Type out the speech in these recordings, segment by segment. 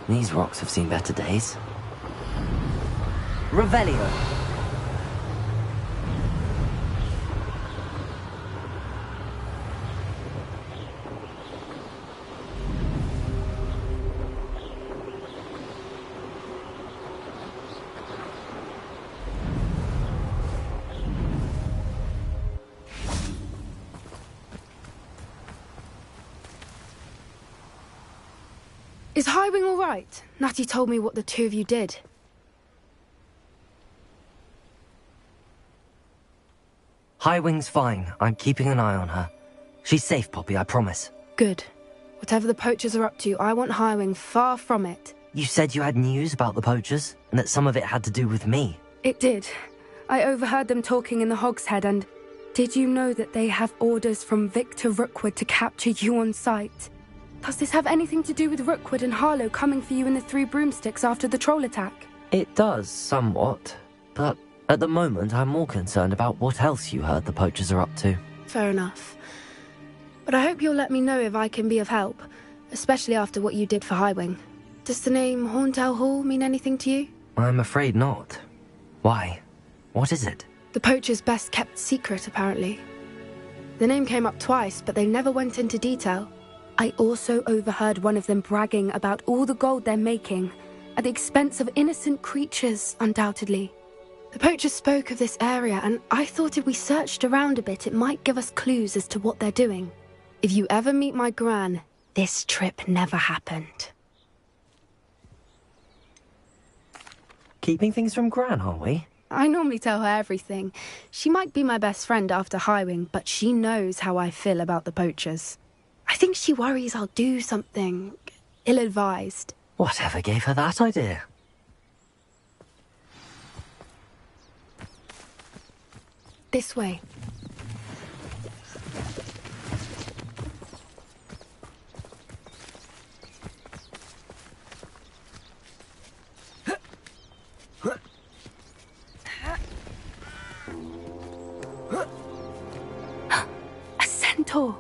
These rocks have seen better days. Revelio. Is Highwing all right? Natty told me what the two of you did. Highwing's fine. I'm keeping an eye on her. She's safe, Poppy, I promise. Good. Whatever the poachers are up to, I want Highwing far from it. You said you had news about the poachers, and that some of it had to do with me. It did. I overheard them talking in the Hogshead, and did you know that they have orders from Victor Rookwood to capture you on sight? Does this have anything to do with Rookwood and Harlow coming for you in the Three Broomsticks after the troll attack? It does, somewhat. But at the moment, I'm more concerned about what else you heard the poachers are up to. Fair enough. But I hope you'll let me know if I can be of help, especially after what you did for Highwing. Does the name Horntail Hall mean anything to you? I'm afraid not. Why? What is it? The poachers' best kept secret, apparently. The name came up twice, but they never went into detail. I also overheard one of them bragging about all the gold they're making, at the expense of innocent creatures, undoubtedly. The poachers spoke of this area, and I thought if we searched around a bit, it might give us clues as to what they're doing. If you ever meet my Gran, this trip never happened. Keeping things from Gran, are we? I normally tell her everything. She might be my best friend after Highwing, but she knows how I feel about the poachers. I think she worries I'll do something ill-advised. Whatever gave her that idea? This way. A centaur.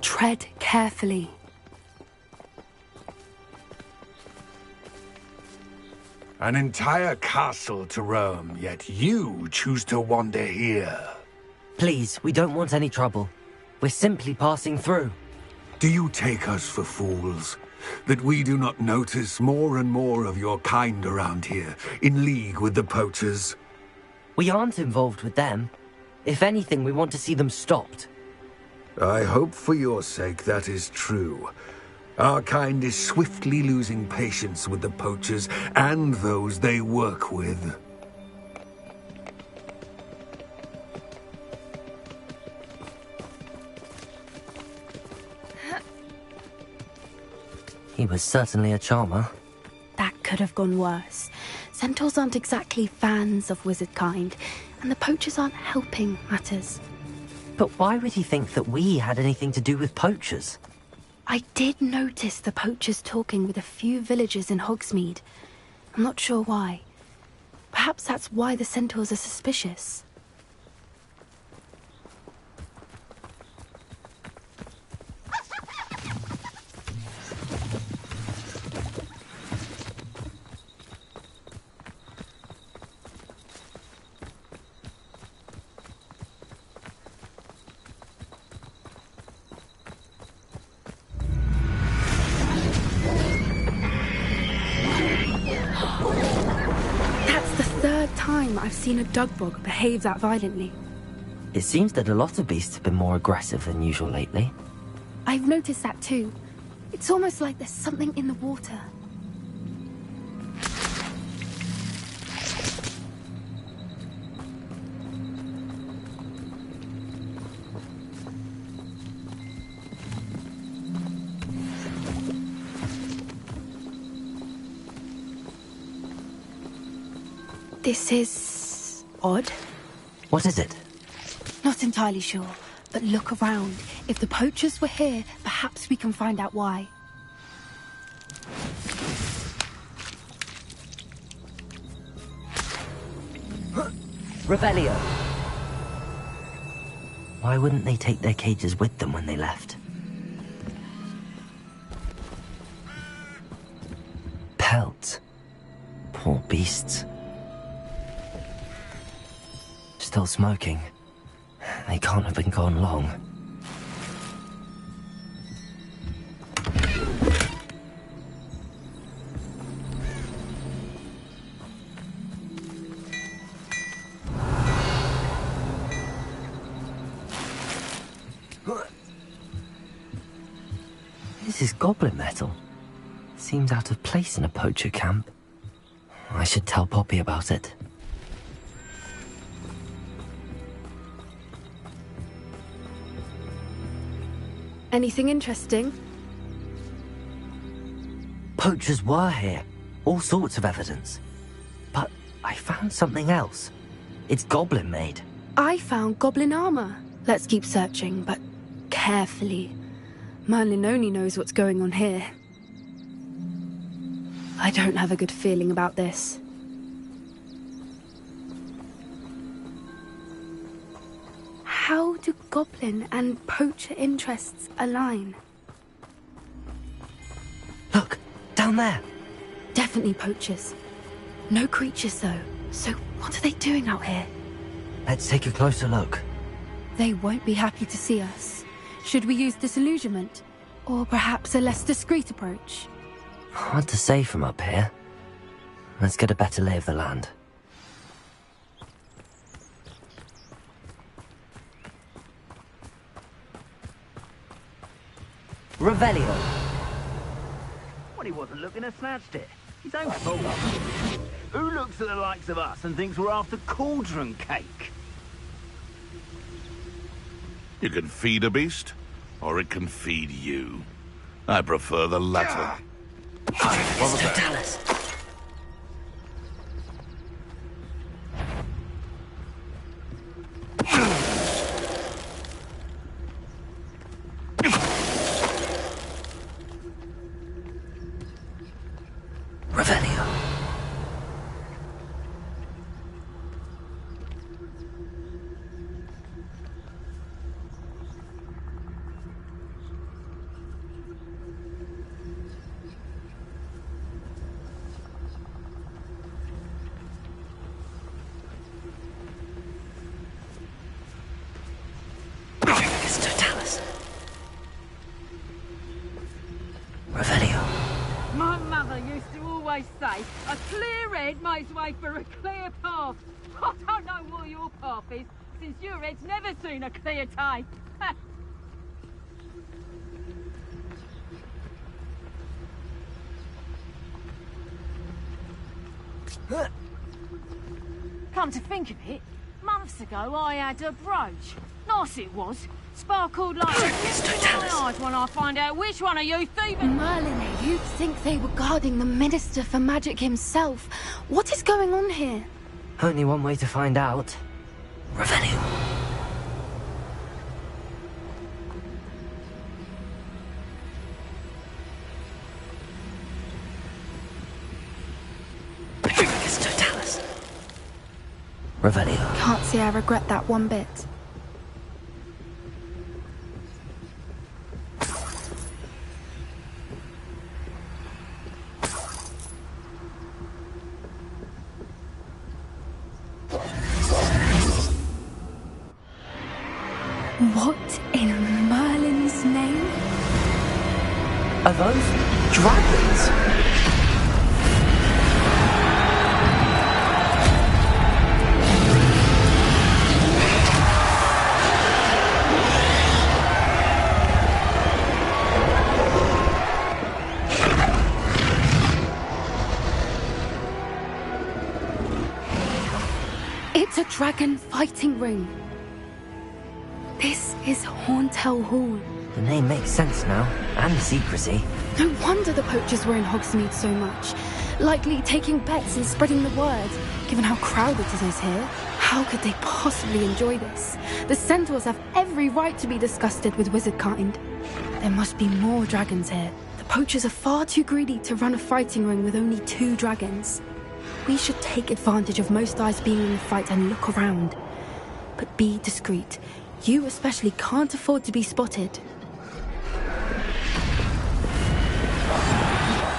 Tread carefully. An entire castle to roam, yet you choose to wander here. Please, we don't want any trouble. We're simply passing through. Do you take us for fools? That we do not notice more and more of your kind around here, in league with the poachers? We aren't involved with them. If anything, we want to see them stopped. I hope for your sake that is true. Our kind is swiftly losing patience with the poachers and those they work with. He was certainly a charmer. That could have gone worse. Centaurs aren't exactly fans of wizard kind, and the poachers aren't helping matters. But why would he think that we had anything to do with poachers? I did notice the poachers talking with a few villagers in Hogsmeade. I'm not sure why. Perhaps that's why the centaurs are suspicious. I've seen a dugbog behave that violently. It seems that a lot of beasts have been more aggressive than usual lately. I've noticed that too. It's almost like there's something in the water. This is odd. What is it? Not entirely sure, but look around. If the poachers were here, perhaps we can find out why. Revelio! Why wouldn't they take their cages with them when they left? felt. Poor beasts. Still smoking. They can't have been gone long. This is goblin metal. Seems out of place in a poacher camp. I should tell Poppy about it. Anything interesting? Poachers were here. All sorts of evidence. But I found something else. It's goblin made. I found goblin armor. Let's keep searching, but carefully. Merlin only knows what's going on here. I don't have a good feeling about this. How do goblin and poacher interests align? Look, down there. Definitely poachers. No creatures though. So what are they doing out here? Let's take a closer look. They won't be happy to see us. Should we use disillusionment? Or perhaps a less discreet approach? Hard to say from up here. Let's get a better lay of the land. Revelio. Well, he wasn't looking to snatched it. His own fault. Who looks at the likes of us and thinks we're after cauldron cake? You can feed a beast, or it can feed you. I prefer the latter. What was that? Totalis. Revelio. Totalis. Revelio. My mother used to always say, a clear head makes way for a clear path. I don't know what your path is, since your head's never seen a clear day. Come to think of it, months ago I had a brooch. Nice it was. Sparkled like my eyes when I find out which one of you thieving. Merlin, you'd think they were guarding the Minister for Magic himself. What is going on here? Only one way to find out. Revelio. Totalis. Revelio. Can't say I regret that one bit. What in Merlin's name? Are those dragons? It's a dragon fighting ring. This is Hauntel Hall. The name makes sense now, and the secrecy. No wonder the poachers were in Hogsmeade so much. Likely taking bets and spreading the word, given how crowded it is here. How could they possibly enjoy this? The centaurs have every right to be disgusted with wizard kind. There must be more dragons here. The poachers are far too greedy to run a fighting ring with only 2 dragons. We should take advantage of most eyes being in the fight and look around. But be discreet. You especially can't afford to be spotted.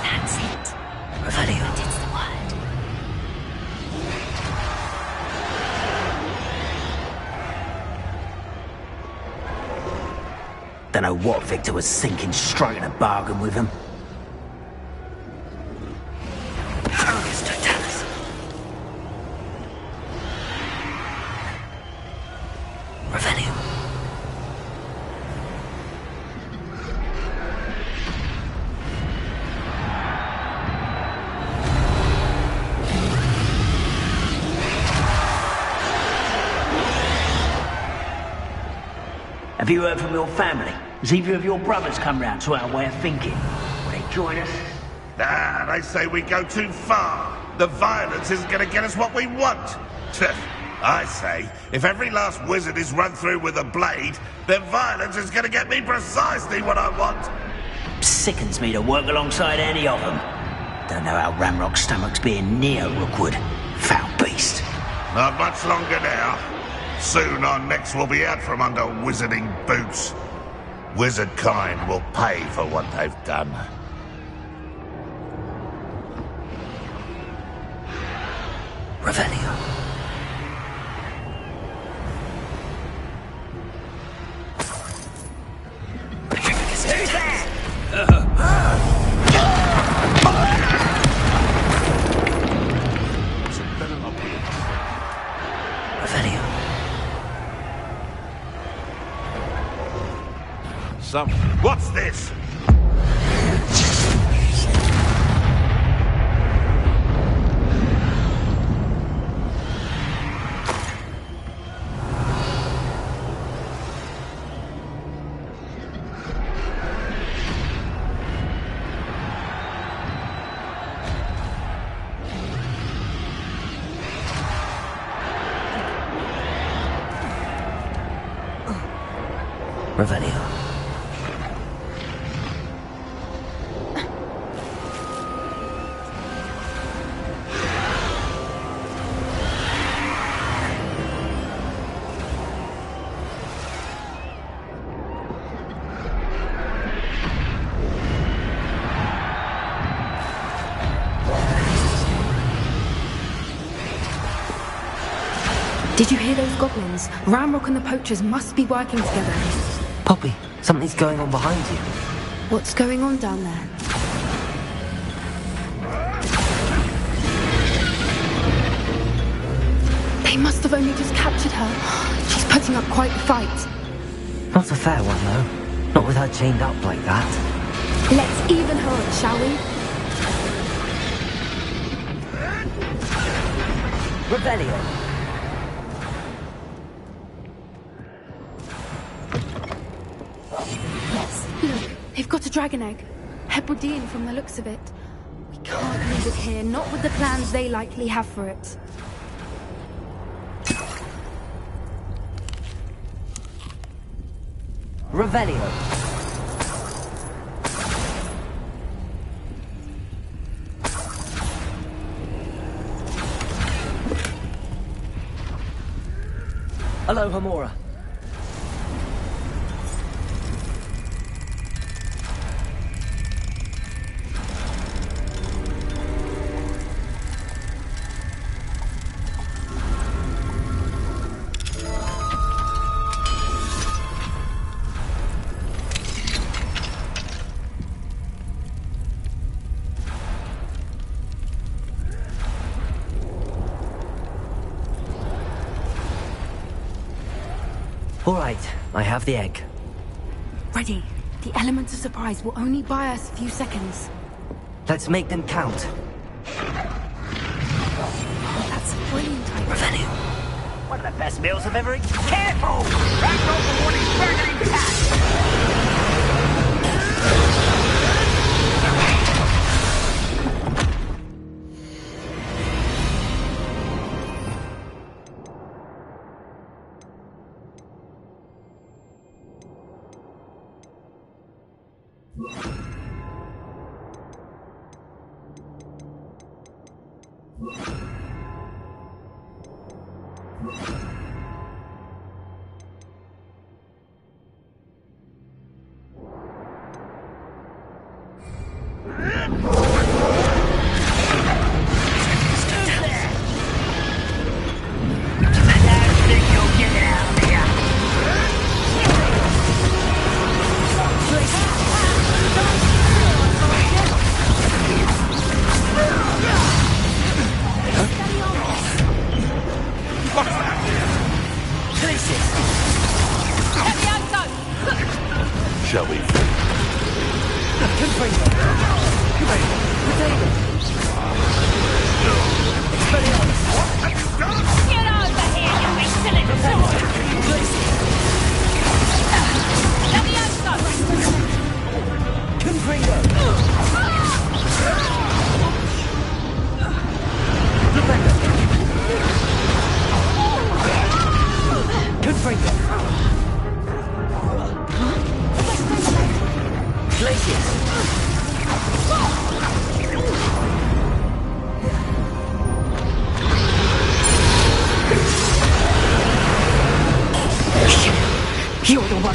That's it. Revelio. Don't know what Victor was thinking, striking a bargain with him. Have you heard from your family? Has either of your brothers come round to our way of thinking? Will they join us? Nah, they say we go too far. The violence isn't going to get us what we want. I say, if every last wizard is run through with a blade, then violence is going to get me precisely what I want. Sickens me to work alongside any of them. Don't know how Ramrock's stomach's being near Rookwood. Foul beast. Not much longer now. Soon our necks will be out from under wizarding boots. Wizard kind will pay for what they've done. Revelio. What's this? Revelio. Did you hear those goblins? Ramrock and the poachers must be working together. Poppy, something's going on behind you. What's going on down there? They must have only just captured her. She's putting up quite the fight. Not a fair one, though. Not with her chained up like that. Let's even her, shall we? Revelio. Look, they've got a dragon egg. Hebridean from the looks of it. We can't leave it here, not with the plans they likely have for it. Revelio. Hello, Hamora. All right, I have the egg. Ready. The element of surprise will only buy us a few seconds. Let's make them count. That's a brilliant idea. Revelio. One of the best meals I've ever eaten. Careful! Ramrock will want his burning cat!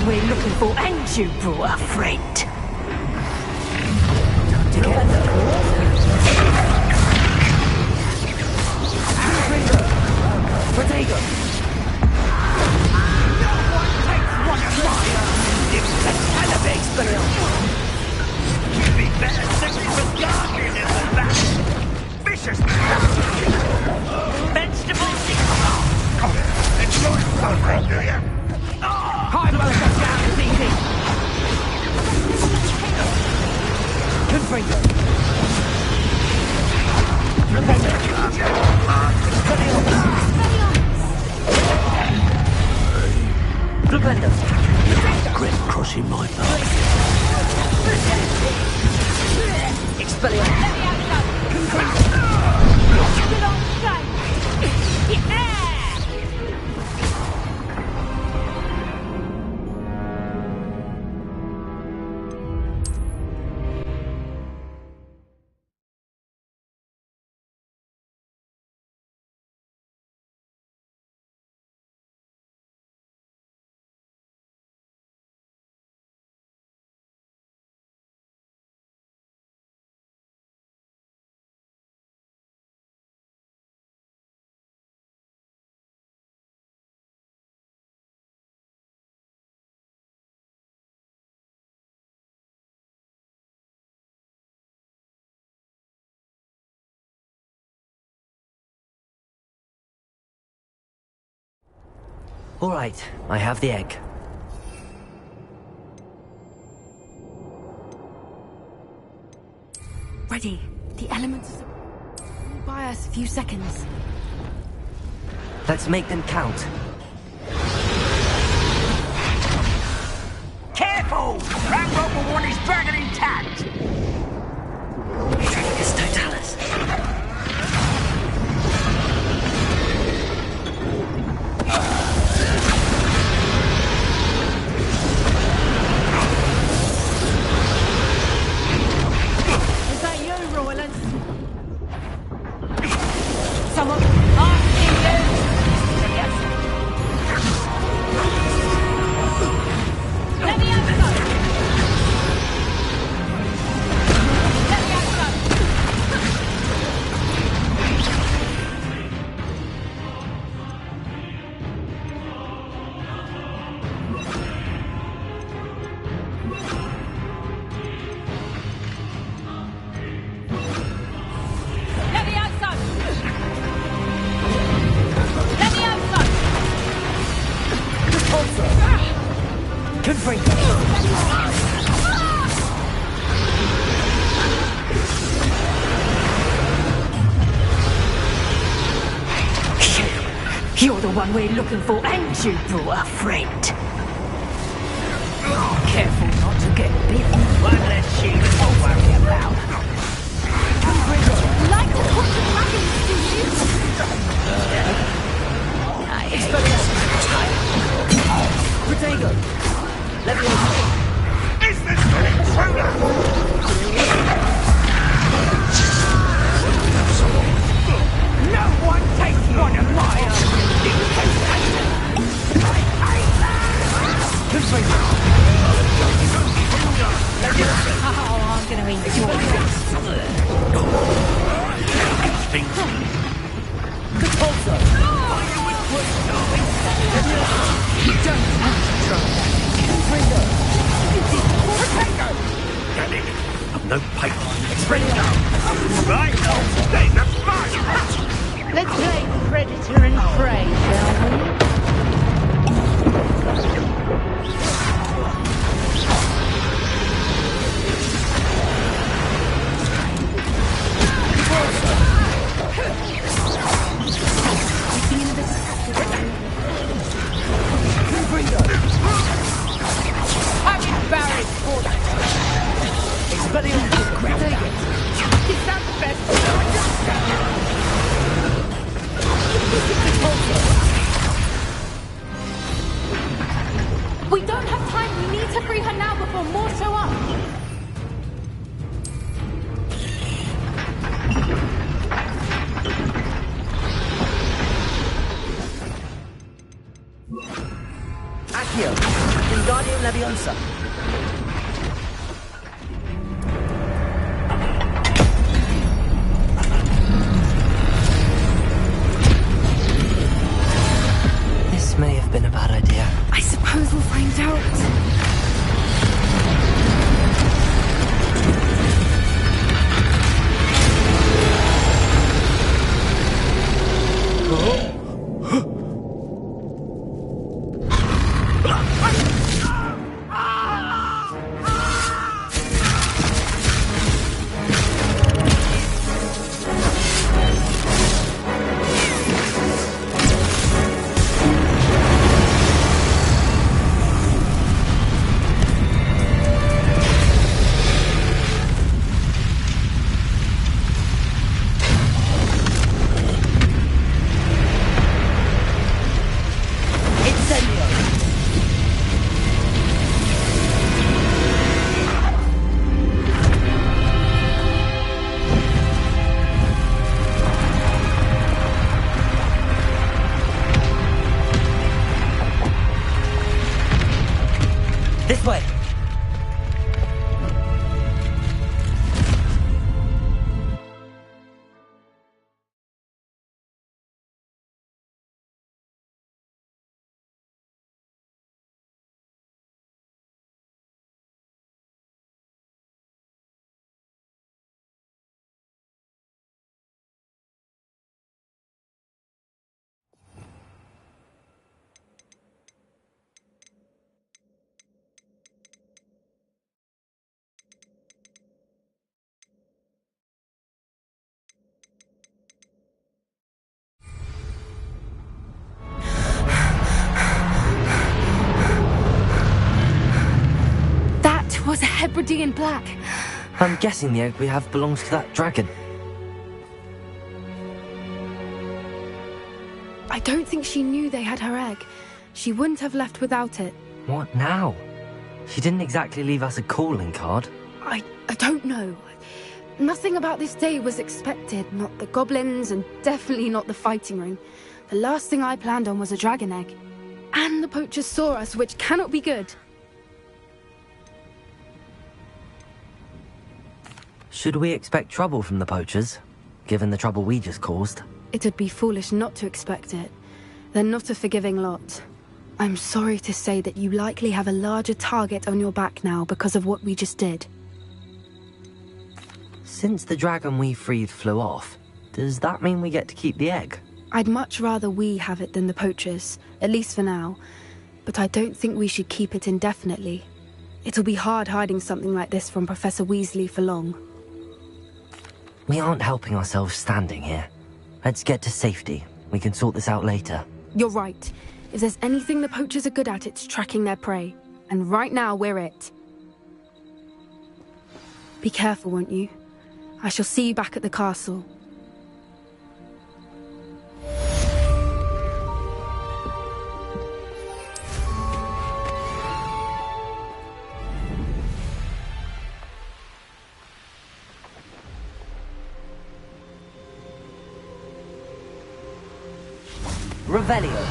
we're looking for, and you brought a friend. Protego! No one takes one of my You'd be better simply for gardening than that. Vicious vegetables. Enjoy something, do you? High blow goes down as easy. Confringo. Blender. Grit crushing my back. Expelliarmus. All right, I have the egg. Ready. The elements will buy us a few seconds. Let's make them count. Careful! That rope will want his dragon intact. It's Totalis. Is that you, Royland? Someone asking you. Yes. Let me have some. Let me have some. Let me have some. Let me have some. Confringo. You're the one we're looking for, and you brought a friend. Careful not to get bitten. One less sheep to worry about. Like to talk to dragons, do you? I Protego! Let me know. Is this an intruder? No one takes one of my own dictators. I hate that! Oh, I'm gonna enjoy this. Think Leviosa. This may have been a bad idea. I suppose we'll find out. This way! Was a Hebridean black. I'm guessing the egg we have belongs to that dragon. I don't think she knew they had her egg. She wouldn't have left without it. What now? She didn't exactly leave us a calling card. I don't know. Nothing about this day was expected. Not the goblins, and definitely not the fighting ring. The last thing I planned on was a dragon egg. And the poachers saw us, which cannot be good. Should we expect trouble from the poachers, given the trouble we just caused? It'd be foolish not to expect it. They're not a forgiving lot. I'm sorry to say that you likely have a larger target on your back now because of what we just did. Since the dragon we freed flew off, does that mean we get to keep the egg? I'd much rather we have it than the poachers, at least for now. But I don't think we should keep it indefinitely. It'll be hard hiding something like this from Professor Weasley for long. We aren't helping ourselves standing here. Let's get to safety. We can sort this out later. You're right. If there's anything the poachers are good at, it's tracking their prey. And right now, we're it. Be careful, won't you? I shall see you back at the castle. Revelio.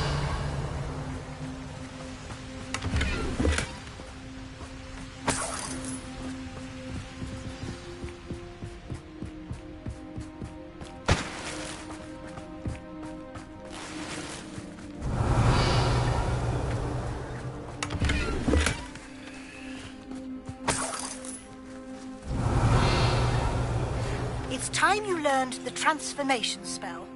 It's time you learned the transformation spell.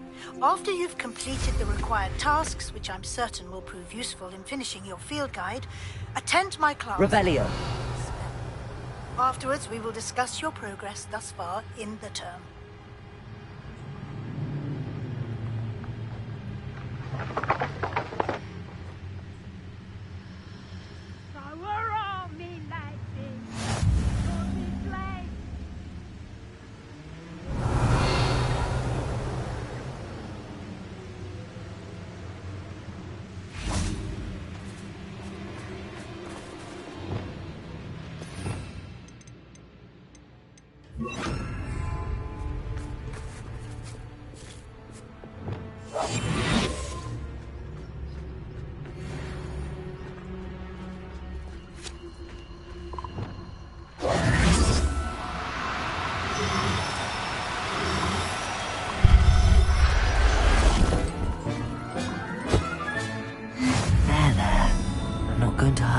After you've completed the required tasks, which I'm certain will prove useful in finishing your field guide, attend my class. Revelio. Afterwards, we will discuss your progress thus far in the term.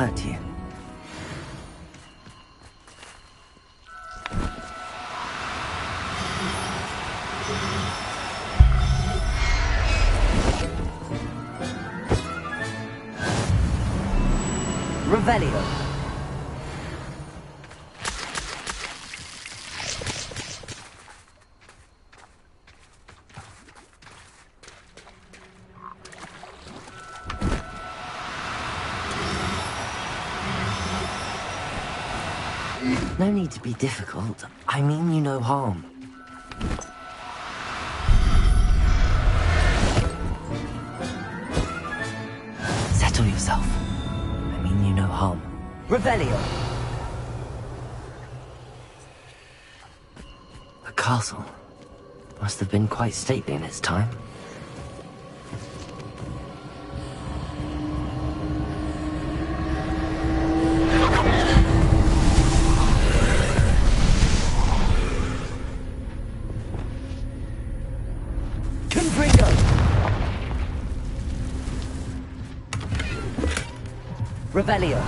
hurt you. Revelio. No need to be difficult. I mean you no harm. Settle yourself. I mean you no harm. Revelio. The castle must have been quite stately in its time. Revelio.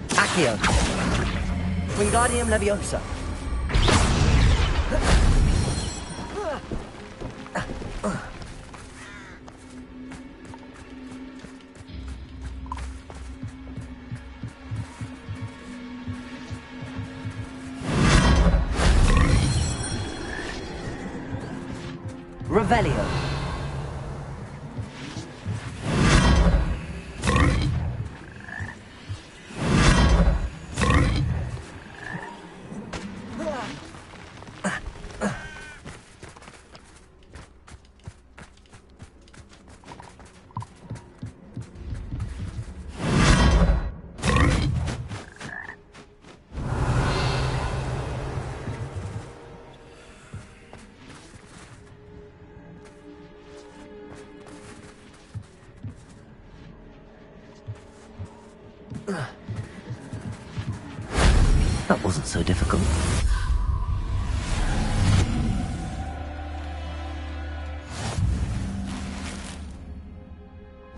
Accio. Wingardium Leviosa. Revelio. That wasn't so difficult.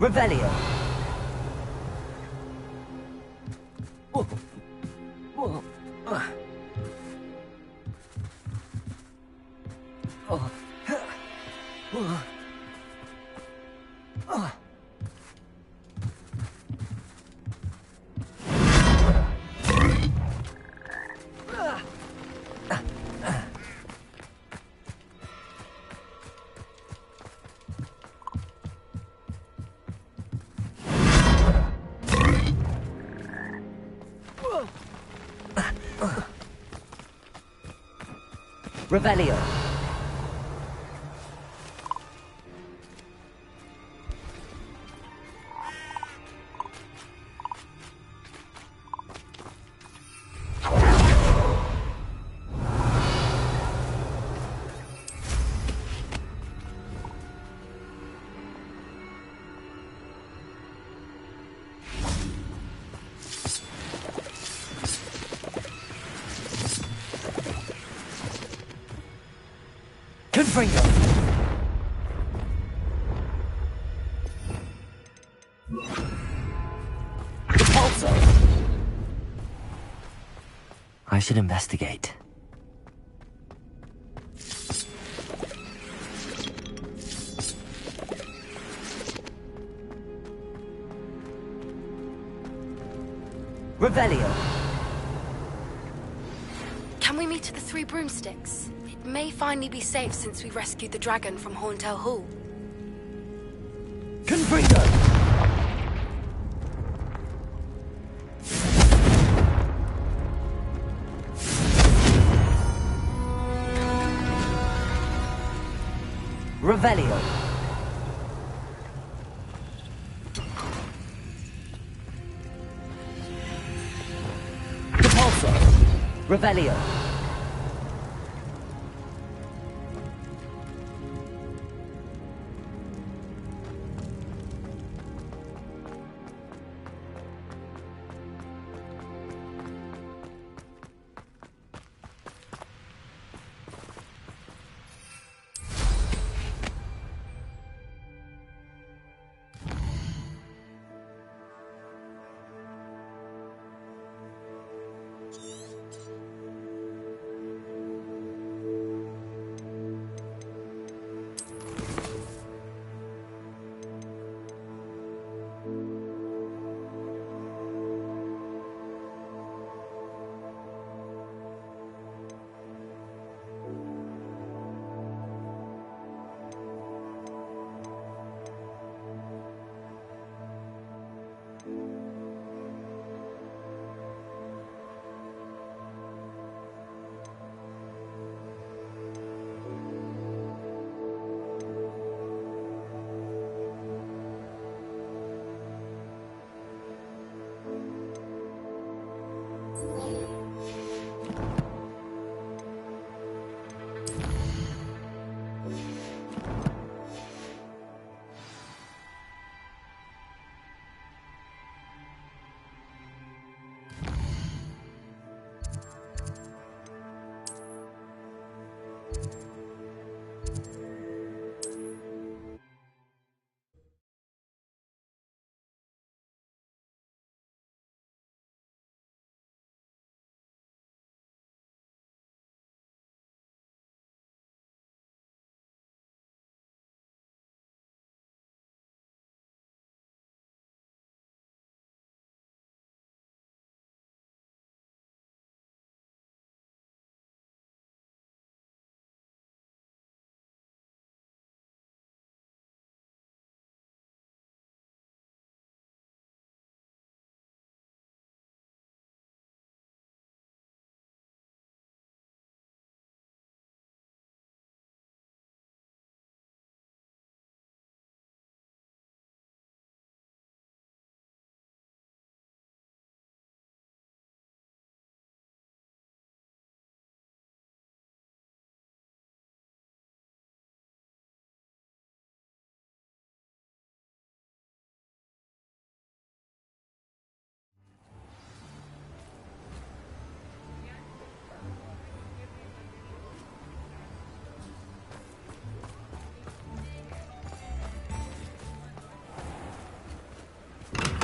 Revelio. Revelio. Confringo. Repulsor. I should investigate. Revelio. Can we meet at the Three Broomsticks? It may finally be safe since we rescued the dragon from Horntail Hall. Confringo. Revelio. Repulsor. Revelio.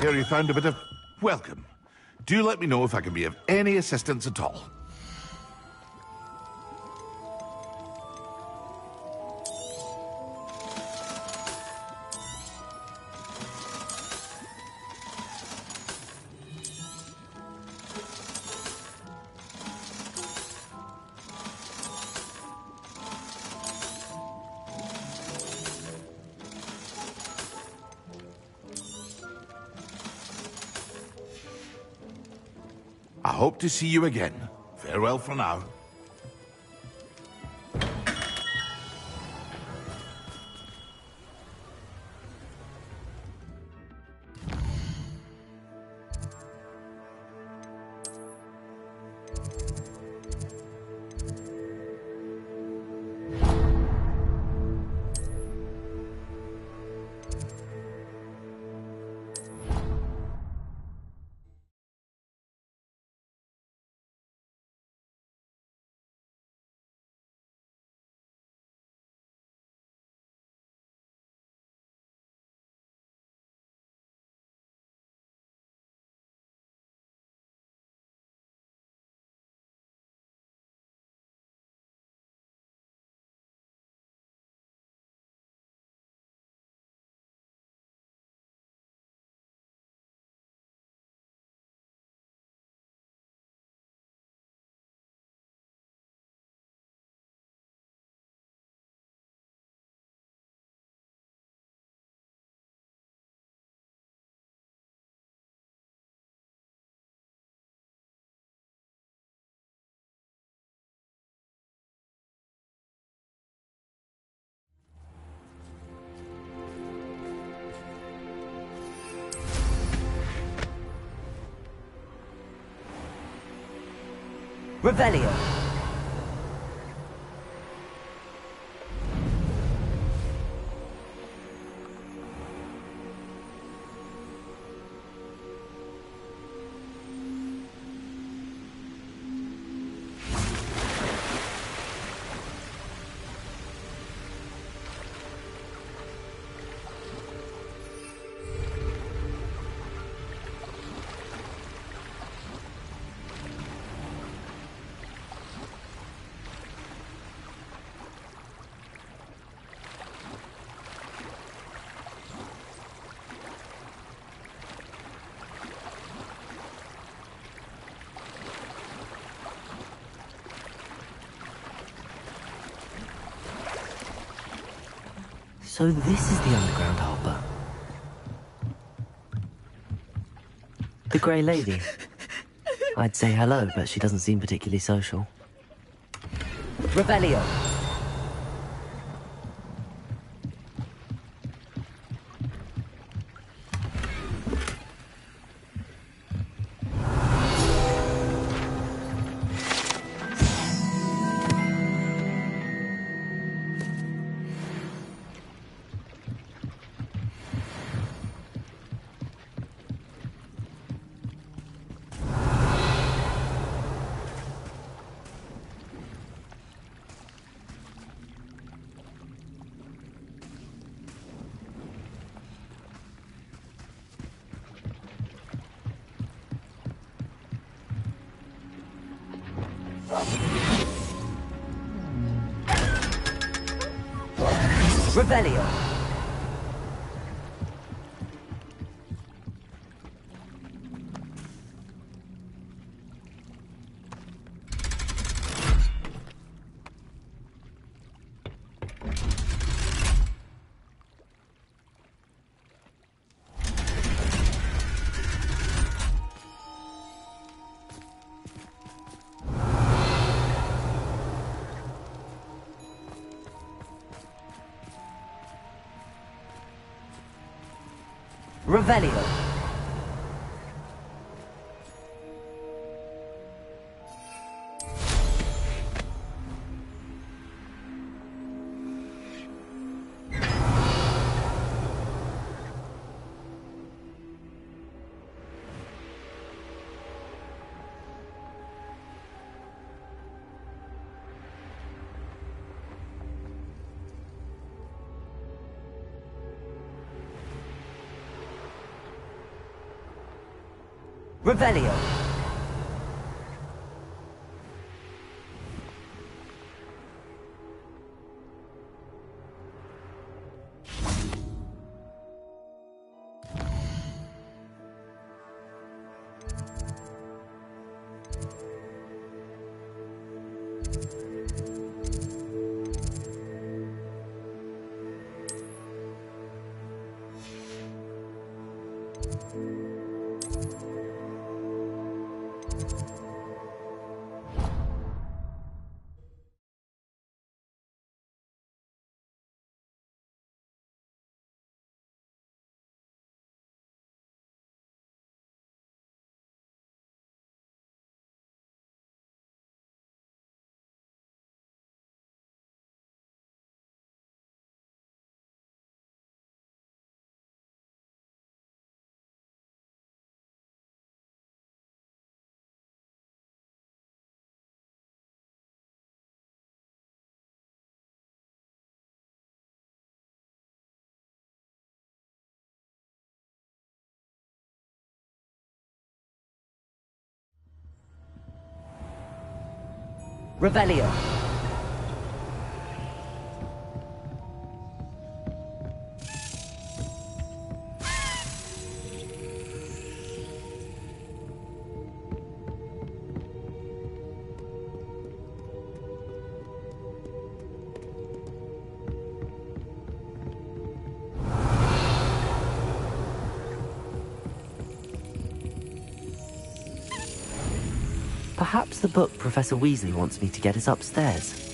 Here you found a bit of welcome. Do let me know if I can be of any assistance at all. I hope to see you again. Farewell for now. Revelio. So this is the underground harbour. The Grey Lady. I'd say hello, but she doesn't seem particularly social. Revelio. Revelio. Revelio. Revelio. Revelio. Perhaps the book Professor Weasley wants me to get is upstairs.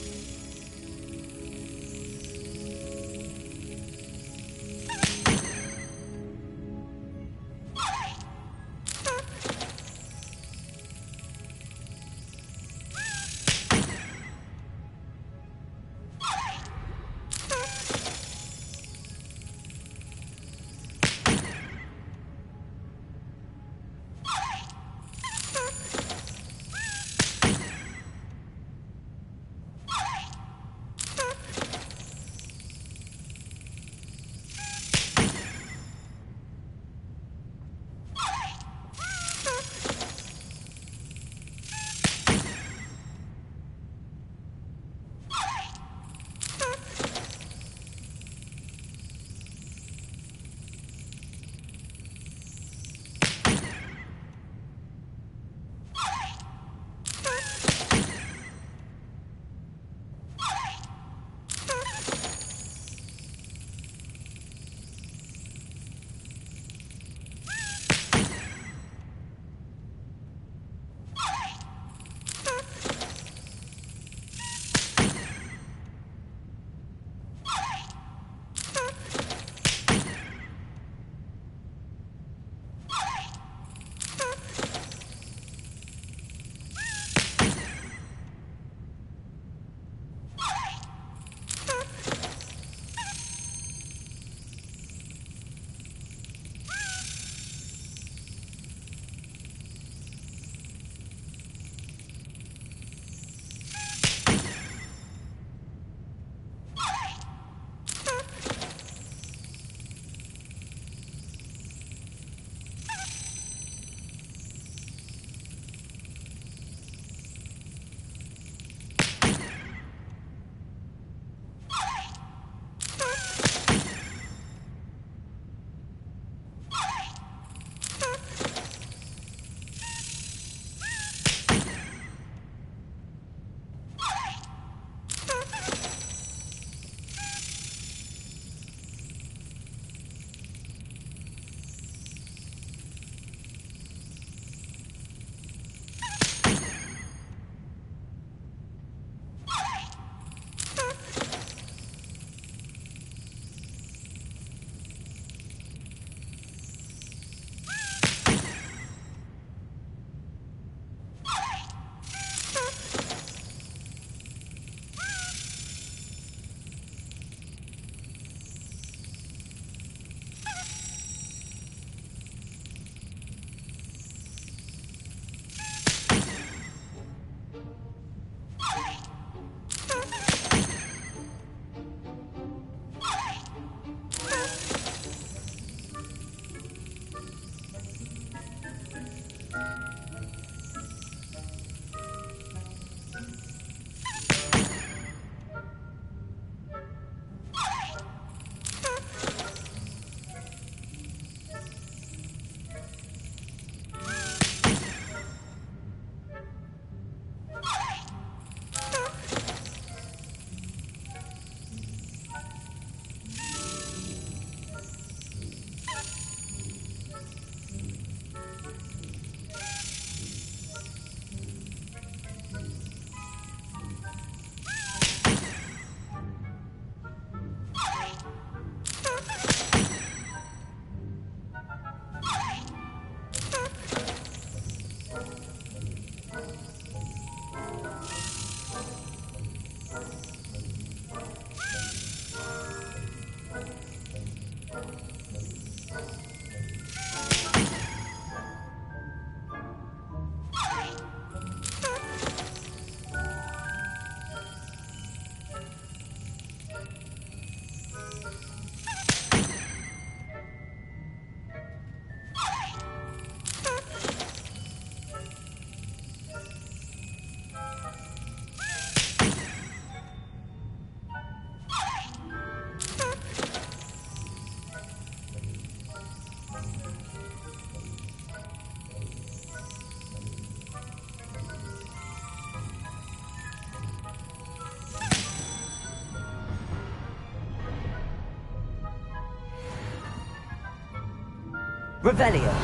Revelio.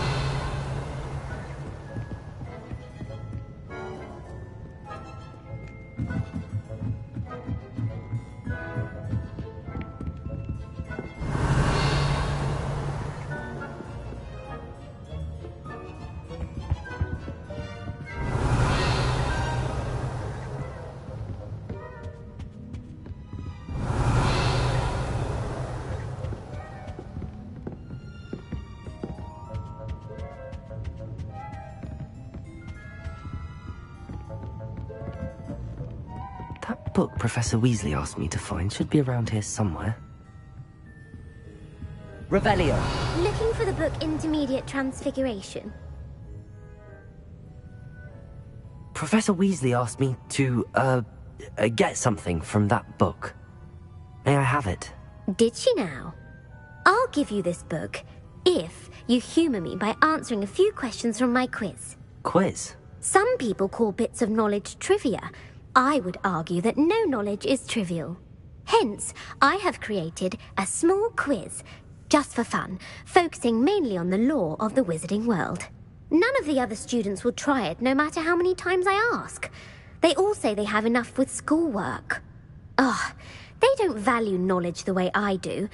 That book Professor Weasley asked me to find should be around here somewhere. Revelio. Looking for the book Intermediate Transfiguration? Professor Weasley asked me to, get something from that book. May I have it? Did she now? I'll give you this book if you humour me by answering a few questions from my quiz. Quiz? Some people call bits of knowledge trivia. I would argue that no knowledge is trivial. Hence, I have created a small quiz, just for fun, focusing mainly on the lore of the wizarding world. None of the other students will try it, no matter how many times I ask. They all say they have enough with schoolwork. Ugh, they don't value knowledge the way I do.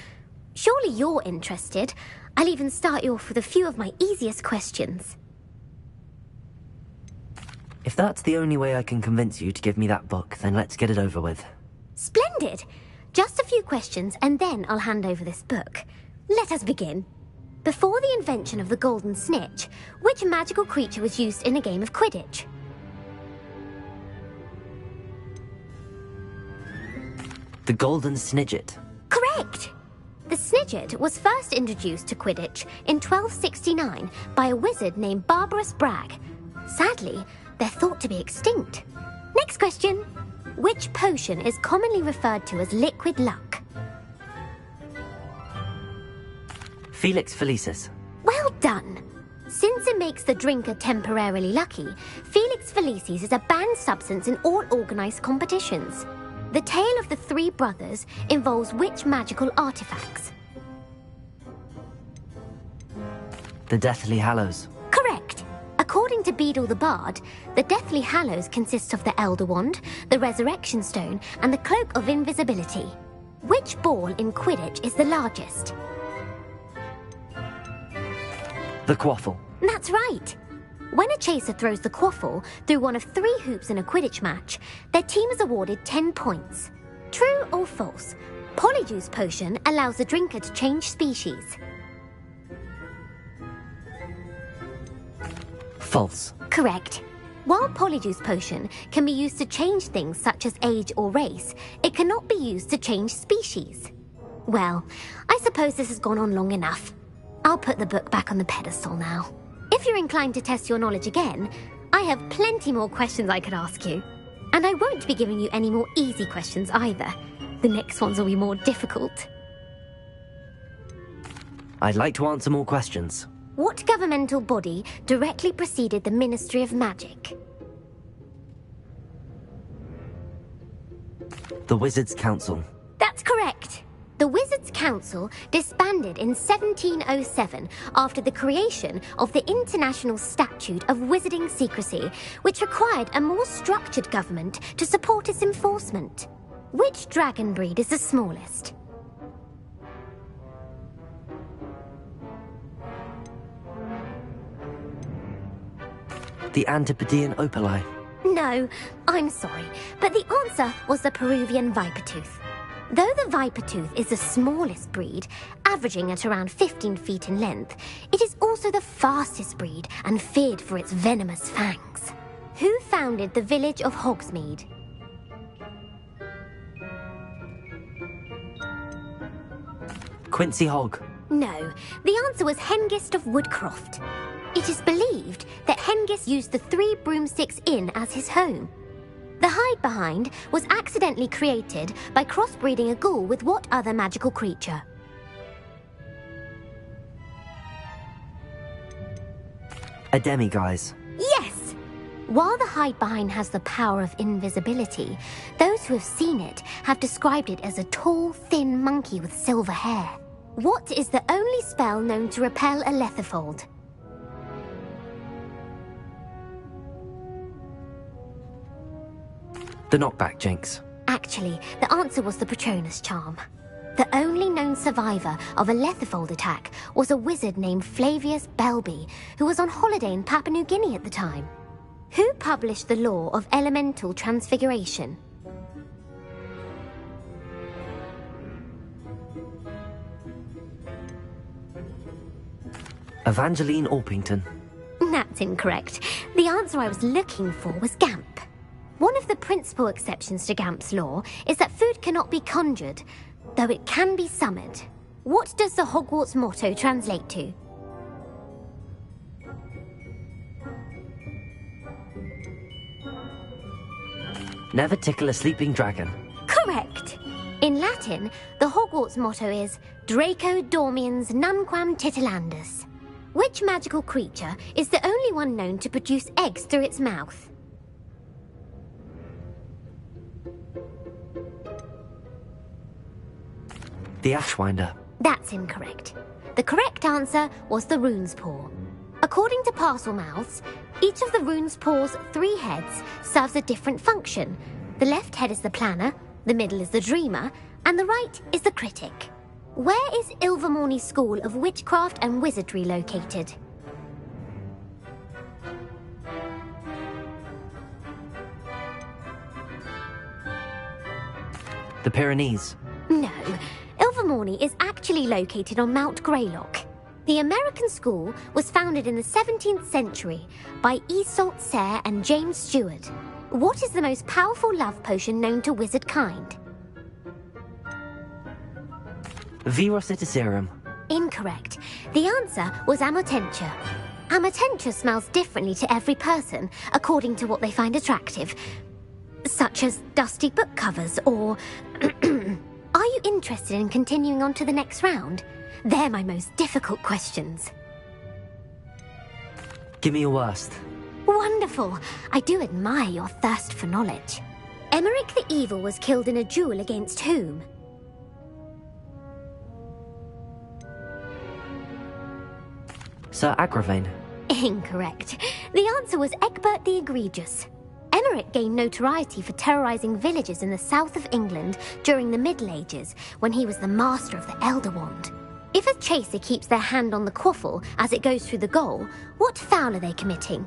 Surely you're interested. I'll even start you off with a few of my easiest questions. If that's the only way I can convince you to give me that book, then let's get it over with. Splendid! Just a few questions, and then I'll hand over this book. Let us begin. Before the invention of the golden snitch, which magical creature was used in a game of Quidditch? The golden snidget. Correct! The snidget was first introduced to Quidditch in 1269 by a wizard named Barbarous Bragg. Sadly, they're thought to be extinct. Next question. Which potion is commonly referred to as liquid luck? Felix Felicis. Well done! Since it makes the drinker temporarily lucky, Felix Felicis is a banned substance in all organised competitions. The tale of the three brothers involves which magical artifacts? The Deathly Hallows. Correct! According to Beedle the Bard, the Deathly Hallows consists of the Elder Wand, the Resurrection Stone, and the Cloak of Invisibility. Which ball in Quidditch is the largest? The Quaffle. That's right! When a chaser throws the quaffle through one of 3 hoops in a Quidditch match, their team is awarded 10 points. True or false? Polyjuice Potion allows the drinker to change species. False. Correct. While Polyjuice Potion can be used to change things such as age or race, it cannot be used to change species. Well, I suppose this has gone on long enough. I'll put the book back on the pedestal now. If you're inclined to test your knowledge again, I have plenty more questions I could ask you. And I won't be giving you any more easy questions either. The next ones will be more difficult. I'd like to answer more questions. What governmental body directly preceded the Ministry of Magic? The Wizards' Council. That's correct. The Wizards' Council disbanded in 1707 after the creation of the International Statute of Wizarding Secrecy, which required a more structured government to support its enforcement. Which dragon breed is the smallest? The Antipodean Opali. No, I'm sorry, but the answer was the Peruvian Vipertooth. Though the Vipertooth is the smallest breed, averaging at around 15 feet in length, it is also the fastest breed and feared for its venomous fangs. Who founded the village of Hogsmeade? Quincy Hogg. No, the answer was Hengist of Woodcroft. It is believed that Hengist used the 3 Broomsticks Inn as his home. The hide-behind was accidentally created by crossbreeding a ghoul with what other magical creature? A demiguise. Yes! While the hide behind has the power of invisibility, those who have seen it have described it as a tall, thin monkey with silver hair. What is the only spell known to repel a lethifold? The knockback jinx. Actually, the answer was the Patronus charm. The only known survivor of a lethifold attack was a wizard named Flavius Belby, who was on holiday in Papua New Guinea at the time. Who published the law of elemental transfiguration? Evangeline Orpington. That's incorrect. The answer I was looking for was Gamp. One of the principal exceptions to Gamp's law is that food cannot be conjured, though it can be summoned. What does the Hogwarts motto translate to? Never tickle a sleeping dragon. Correct. In Latin, the Hogwarts motto is Draco dormiens nunquam titilandus. Which magical creature is the only one known to produce eggs through its mouth? The Ashwinder. That's incorrect. The correct answer was the rune's paw. According to parcel mouths, each of the rune's paw's 3 heads serves a different function. The left head is the planner, the middle is the dreamer, and the right is the critic. Where is Ilvermorny School of Witchcraft and Wizardry located? The Pyrenees. No, Ilvermorny is actually located on Mount Greylock. The American school was founded in the 17th century by Iseult Sayre and James Stewart. What is the most powerful love potion known to wizard kind? Virositiserum. Incorrect. The answer was Amotentia. Amotentia smells differently to every person, according to what they find attractive, such as dusty book covers or... Are you interested in continuing on to the next round? They're my most difficult questions. Give me your worst. Wonderful. I do admire your thirst for knowledge. Emmerich the Evil was killed in a duel against whom? Sir Agravain. Incorrect. The answer was Egbert the Egregious. Emmerich gained notoriety for terrorizing villages in the south of England during the Middle Ages, when he was the master of the Elder Wand. If a chaser keeps their hand on the quaffle as it goes through the goal, what foul are they committing?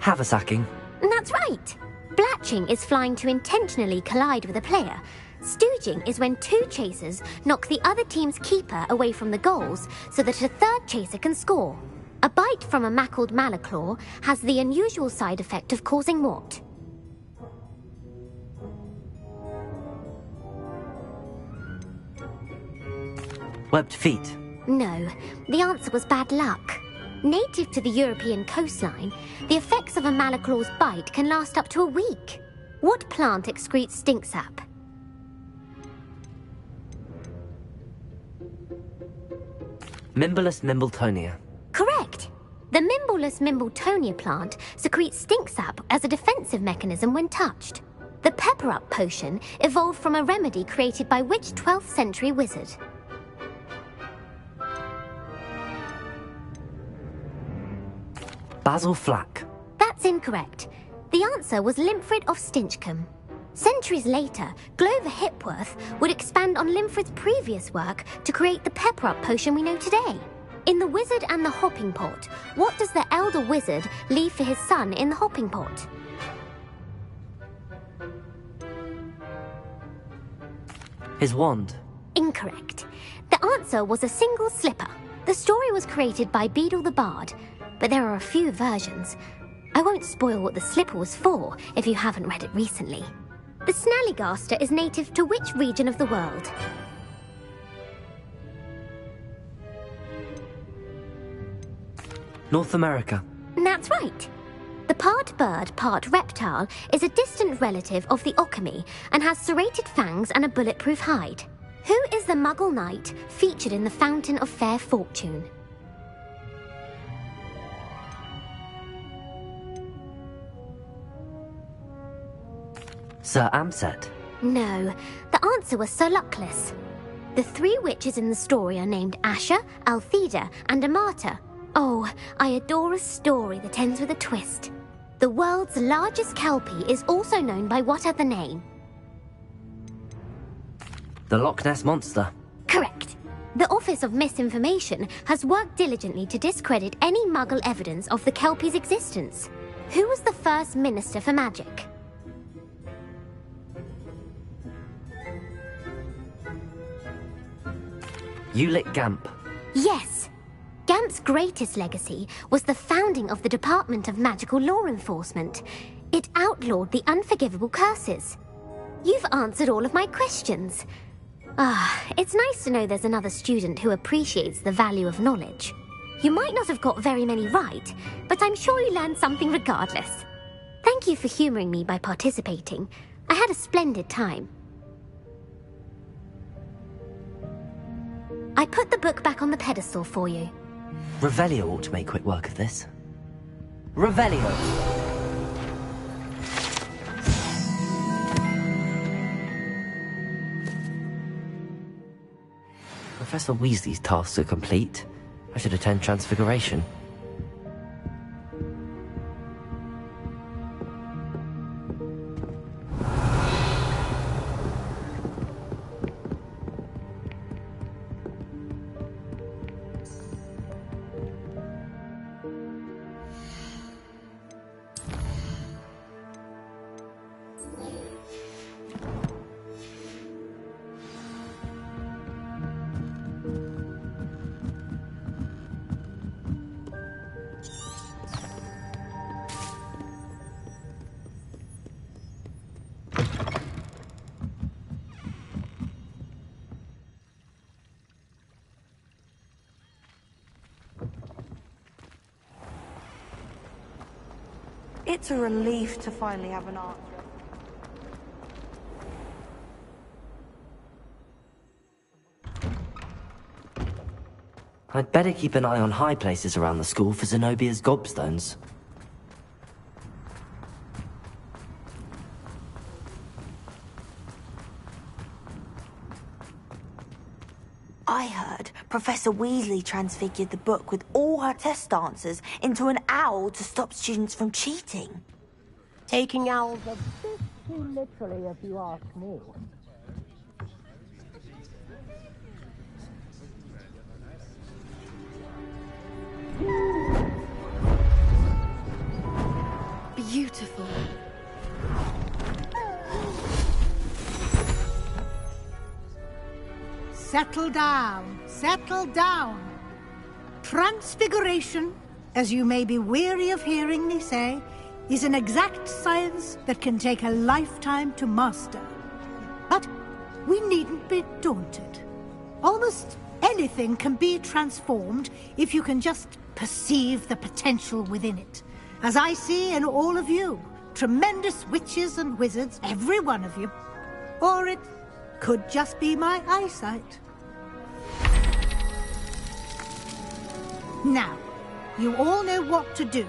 Haversacking. That's right. Blatching is flying to intentionally collide with a player. Stooging is when 2 chasers knock the other team's keeper away from the goals so that a 3rd chaser can score. A bite from a mackled malaclaw has the unusual side effect of causing what? Webbed feet. No, the answer was bad luck. Native to the European coastline, the effects of a malaclaw's bite can last up to a week. What plant excretes stink sap? Mimbolus mimbletonia. Correct. The Mimbolus mimbletonia plant secretes stink sap as a defensive mechanism when touched. The pepper-up potion evolved from a remedy created by which 12th century wizard? Basil Flack. That's incorrect. The answer was Limfrid of Stinchcombe. Centuries later, Glover Hipworth would expand on Limfrid's previous work to create the pepper-up potion we know today. In The Wizard and the Hopping Pot, what does the elder wizard leave for his son in the hopping pot? His wand. Incorrect. The answer was a single slipper. The story was created by Beadle the Bard, but there are a few versions. I won't spoil what the slipper was for if you haven't read it recently. The Snallygaster is native to which region of the world? North America. That's right. The part bird, part reptile is a distant relative of the Occamy and has serrated fangs and a bulletproof hide. Who is the Muggle Knight featured in the Fountain of Fair Fortune? Sir Amset. No, the answer was Sir Luckless. The 3 witches in the story are named Asha, Altheda, and Amata. Oh, I adore a story that ends with a twist. The world's largest kelpie is also known by what other name? The Loch Ness Monster. Correct. The Office of Misinformation has worked diligently to discredit any Muggle evidence of the kelpie's existence. Who was the first Minister for Magic? Ulick Gamp. Yes. Gamp's greatest legacy was the founding of the Department of Magical Law Enforcement. It outlawed the unforgivable curses. You've answered all of my questions. It's nice to know there's another student who appreciates the value of knowledge. You might not have got very many right, but I'm sure you learned something regardless. Thank you for humouring me by participating. I had a splendid time. I put the book back on the pedestal for you. Revelio ought to make quick work of this. Revelio! Professor Weasley's tasks are complete. I should attend Transfiguration. It's a relief to finally have an answer. I'd better keep an eye on high places around the school for Zenobia's gobstones. I heard Professor Weasley transfigured the book with all her test answers into an owl to stop students from cheating. Taking owls a bit too literally, if you ask me. Beautiful. Settle down, settle down. Transfiguration, as you may be weary of hearing me say, is an exact science that can take a lifetime to master. But we needn't be daunted. Almost anything can be transformed if you can just perceive the potential within it. As I see in all of you, tremendous witches and wizards, every one of you. Or it could just be my eyesight. Now, you all know what to do.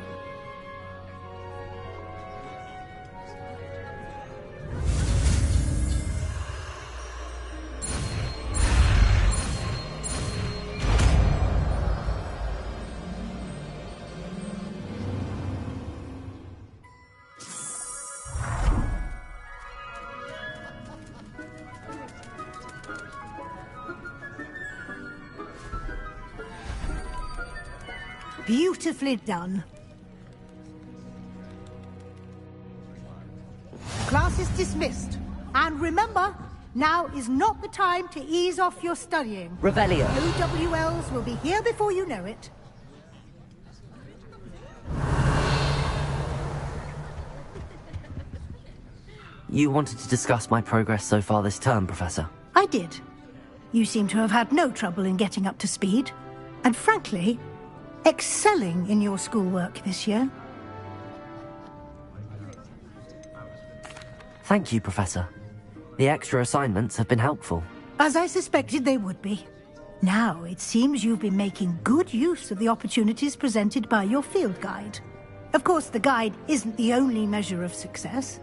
Beautifully done. Class is dismissed. And remember, now is not the time to ease off your studying. Revelio. OWLs will be here before you know it. You wanted to discuss my progress so far this term, Professor? I did. You seem to have had no trouble in getting up to speed. And frankly, excelling in your schoolwork this year. Thank you, Professor. The extra assignments have been helpful. As I suspected they would be. Now, it seems you've been making good use of the opportunities presented by your field guide. Of course, the guide isn't the only measure of success.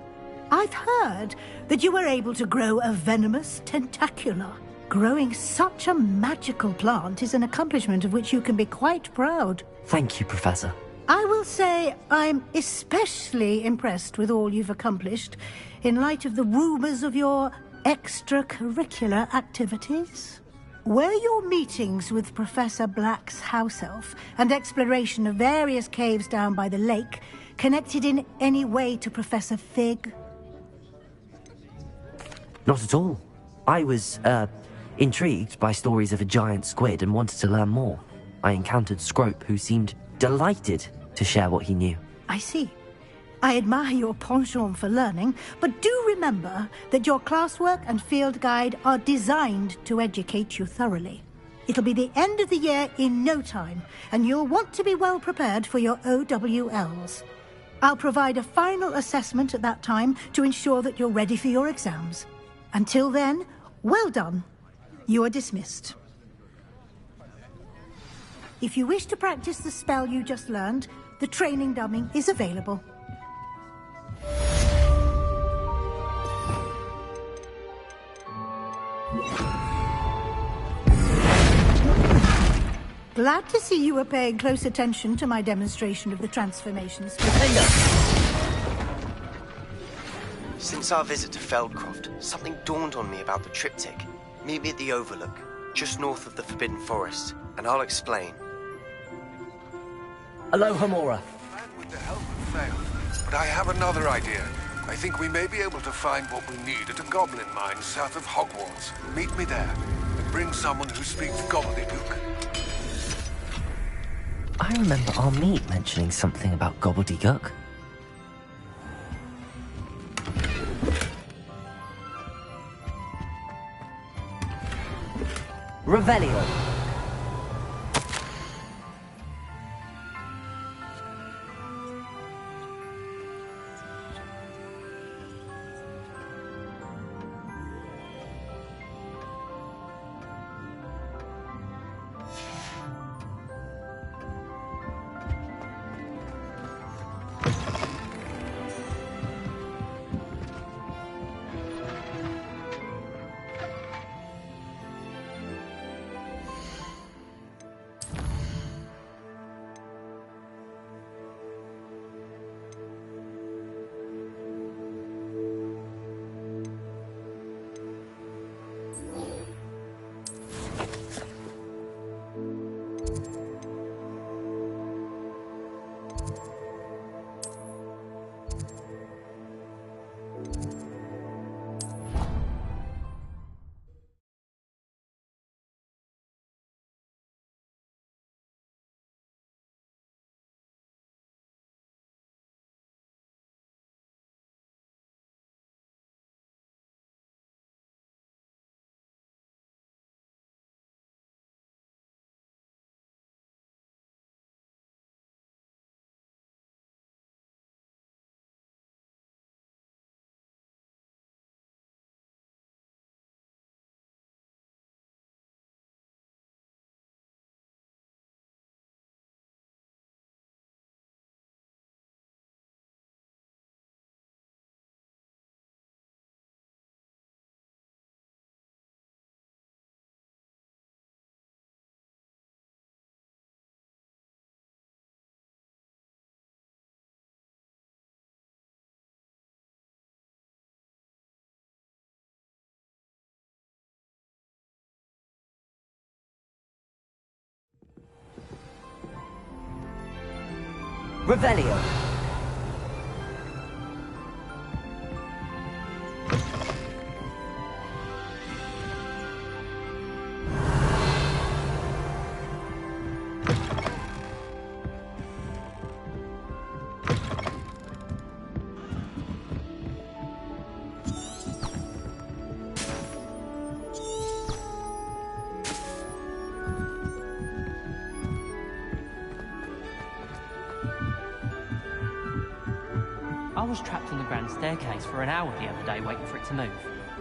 I've heard that you were able to grow a venomous tentacula. Growing such a magical plant is an accomplishment of which you can be quite proud. Thank you, Professor. I will say I'm especially impressed with all you've accomplished in light of the rumors of your extracurricular activities. Were your meetings with Professor Black's house elf and exploration of various caves down by the lake connected in any way to Professor Fig? Not at all. I was, intrigued by stories of a giant squid and wanted to learn more. I encountered Scrope, who seemed delighted to share what he knew. I see. I admire your penchant for learning, but do remember that your classwork and field guide are designed to educate you thoroughly. It'll be the end of the year in no time, and you'll want to be well prepared for your OWLs. I'll provide a final assessment at that time to ensure that you're ready for your exams. Until then, well done. You are dismissed. If you wish to practice the spell you just learned, the training dummy is available. Glad to see you were paying close attention to my demonstration of the transformations. Since our visit to Feldcroft, something dawned on me about the triptych. Meet me at the Overlook, just north of the Forbidden Forest, and I'll explain. Aloha, Mora. With the help of failed, but I have another idea. I think we may be able to find what we need at a goblin mine south of Hogwarts. Meet me there, and bring someone who speaks gobbledygook. I remember our meet mentioning something about gobbledygook. Revelio. Revelio. I was trapped on the grand staircase for an hour the other day waiting for it to move.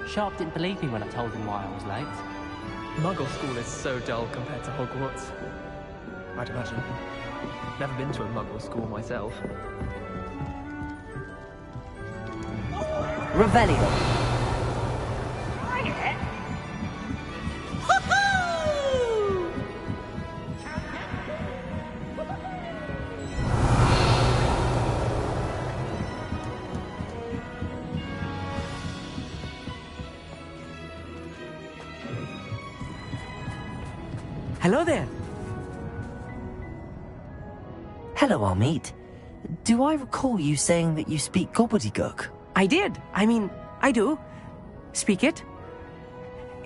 Sharp didn't believe me when I told him why I was late. Muggle school is so dull compared to Hogwarts. I'd imagine. Never been to a Muggle school myself. Revelio. Hello there. Hello, Armeet. Do I recall you saying that you speak gobbledygook? I did. I do. Speak it.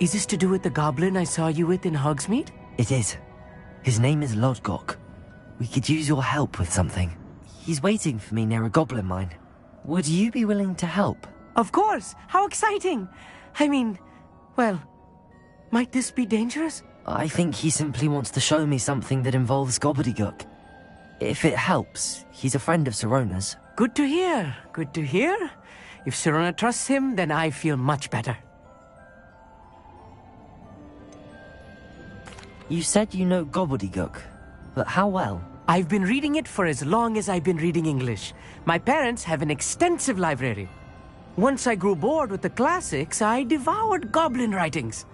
Is this to do with the goblin I saw you with in Hogsmeade? It is. His name is Lodgok. We could use your help with something. He's waiting for me near a goblin mine. Would you be willing to help? Of course. How exciting. Well, might this be dangerous? I think he simply wants to show me something that involves gobbledygook. If it helps, he's a friend of Sirona's. Good to hear. Good to hear. If Sirona trusts him, then I feel much better. You said you know gobbledygook, but how well? I've been reading it for as long as I've been reading English. My parents have an extensive library. Once I grew bored with the classics, I devoured goblin writings.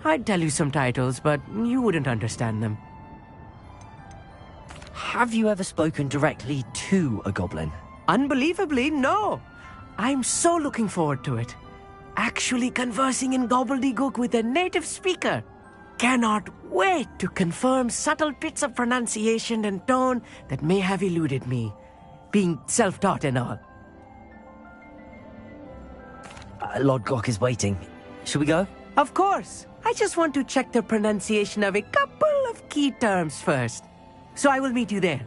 I'd tell you some titles, but you wouldn't understand them. Have you ever spoken directly to a goblin? Unbelievably, no. I'm so looking forward to it. Actually conversing in gobbledygook with a native speaker. Cannot wait to confirm subtle bits of pronunciation and tone that may have eluded me, being self-taught and all. Lodgok is waiting. Shall we go? Of course. I just want to check the pronunciation of a couple of key terms first. So I will meet you there.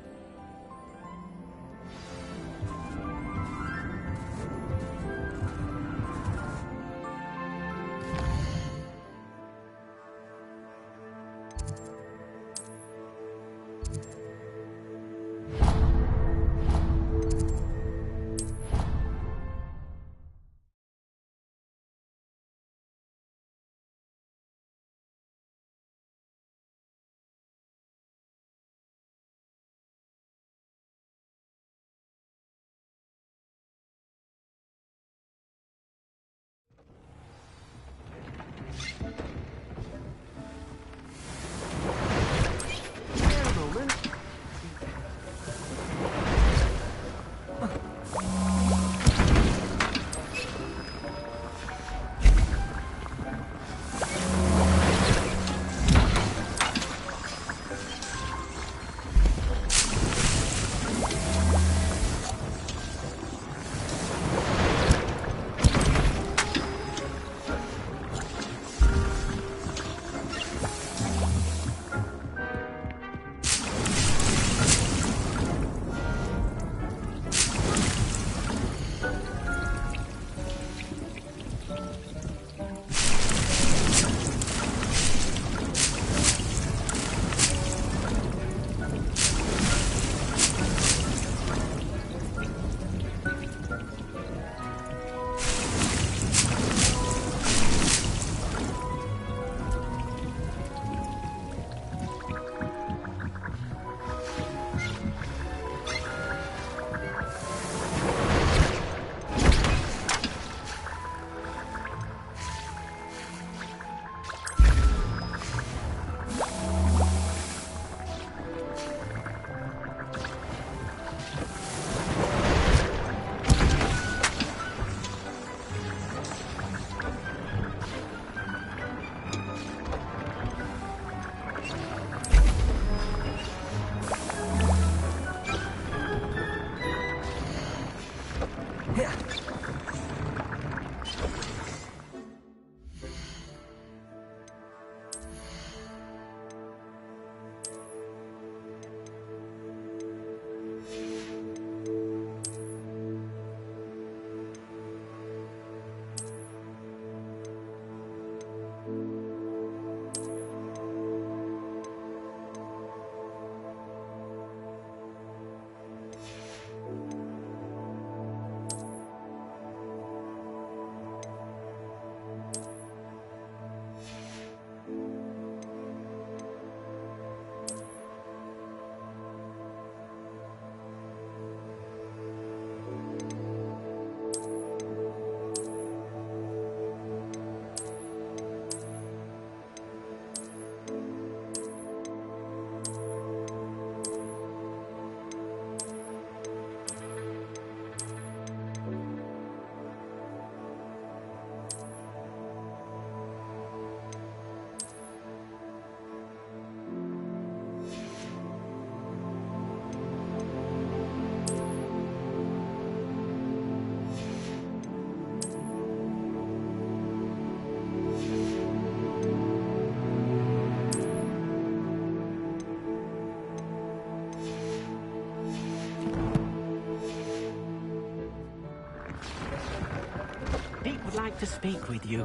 like to speak with you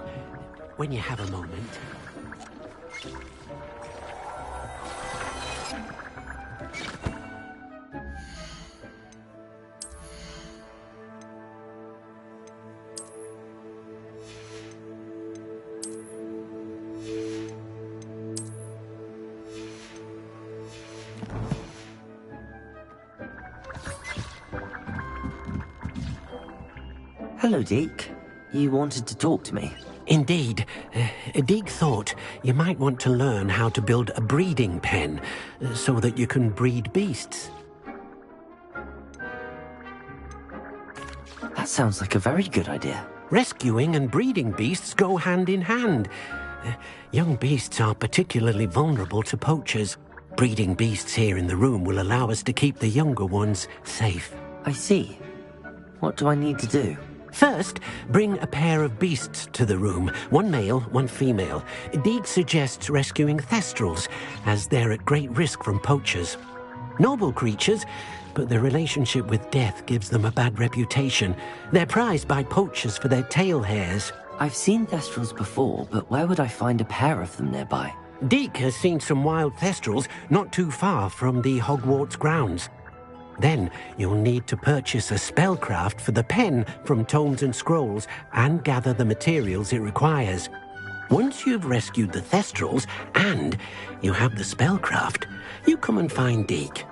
when you have a moment. Hello, Deke. You wanted to talk to me? Indeed. Deke thought you might want to learn how to build a breeding pen so that you can breed beasts. That sounds like a very good idea. Rescuing and breeding beasts go hand in hand. Young beasts are particularly vulnerable to poachers. Breeding beasts here in the room will allow us to keep the younger ones safe. I see. What do I need to do? First, bring a pair of beasts to the room. One male, one female. Deke suggests rescuing thestrals, as they're at great risk from poachers. Noble creatures, but their relationship with death gives them a bad reputation. They're prized by poachers for their tail hairs. I've seen thestrals before, but where would I find a pair of them nearby? Deke has seen some wild thestrals not too far from the Hogwarts grounds. Then you'll need to purchase a spellcraft for the pen from Tomes and Scrolls and gather the materials it requires. Once you've rescued the thestrals and you have the spellcraft, you come and find Deke.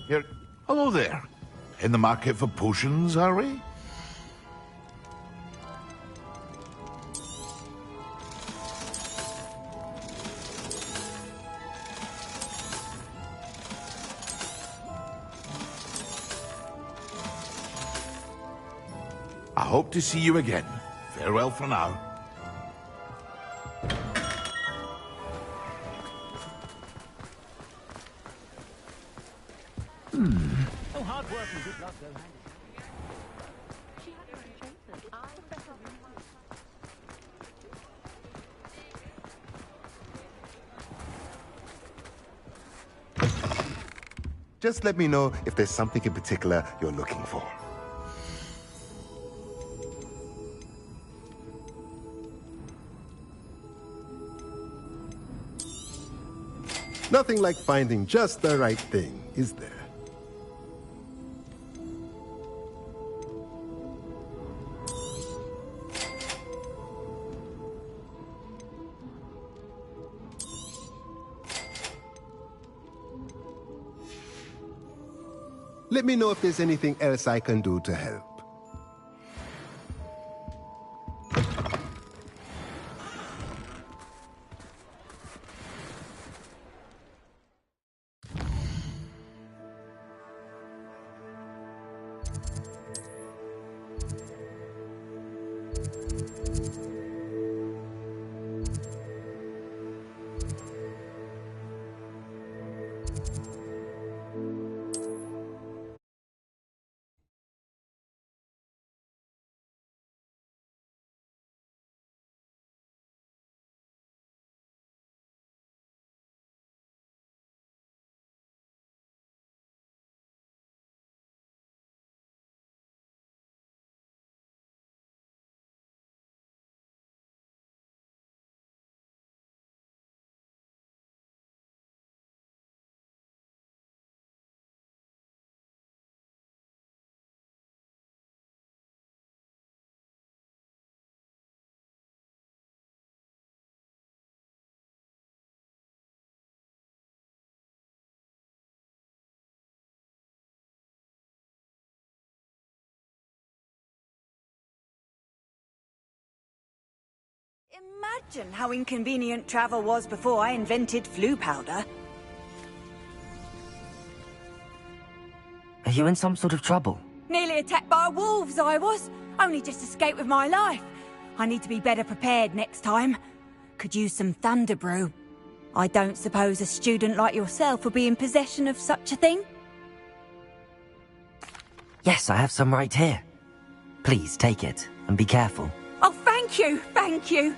Hello there. In the market for potions, are we? I hope to see you again. Farewell for now. Oh, hard work and good luck go hand Just let me know if there's something in particular you're looking for. Nothing like finding just the right thing, is there? Let me know if there's anything else I can do to help. Imagine how inconvenient travel was before I invented flu powder. Are you in some sort of trouble? Nearly attacked by wolves, I was. Only just escaped with my life. I need to be better prepared next time. Could use some thunder brew. I don't suppose a student like yourself would be in possession of such a thing? Yes, I have some right here. Please take it, and be careful. Oh, thank you, thank you.